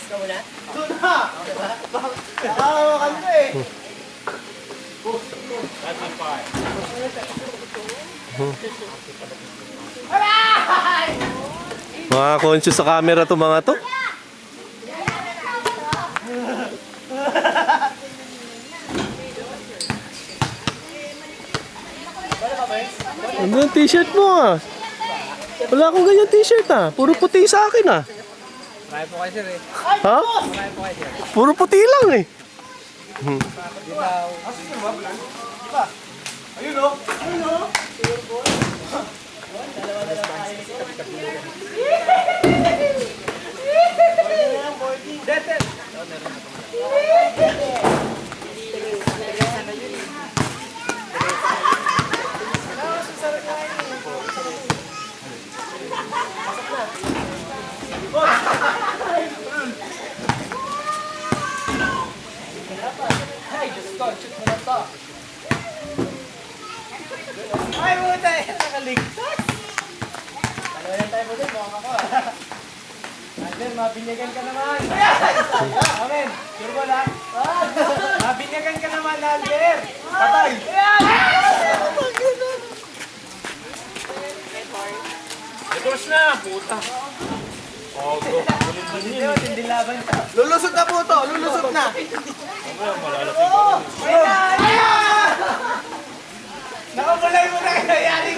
Doon na! Nakahawakan ko eh. Mga conscious sa camera to mga to. Ano yung t-shirt mo ah? Wala akong ganyan t-shirt ah. Puro puti sa akin ah. Kaya po kayo sir eh. Ha? Kaya po kayo sir. Puro puti lang eh. Ayun o! Ayun o! Ay, Diyos ko, shoot mo na to. Ay, puta eh, nakaligtas. Dalawa lang tayo po din, mukhang ako ah. Alden, mabinyagan ka naman. Amen, sure mo lang. Mabinyagan ka naman, Alden. Patay. Ituwas na, puta. Hindi mo, hindi laban ka. Lulusot na po to, lulusot na. Ayan! Nakapalay mo na nangyayari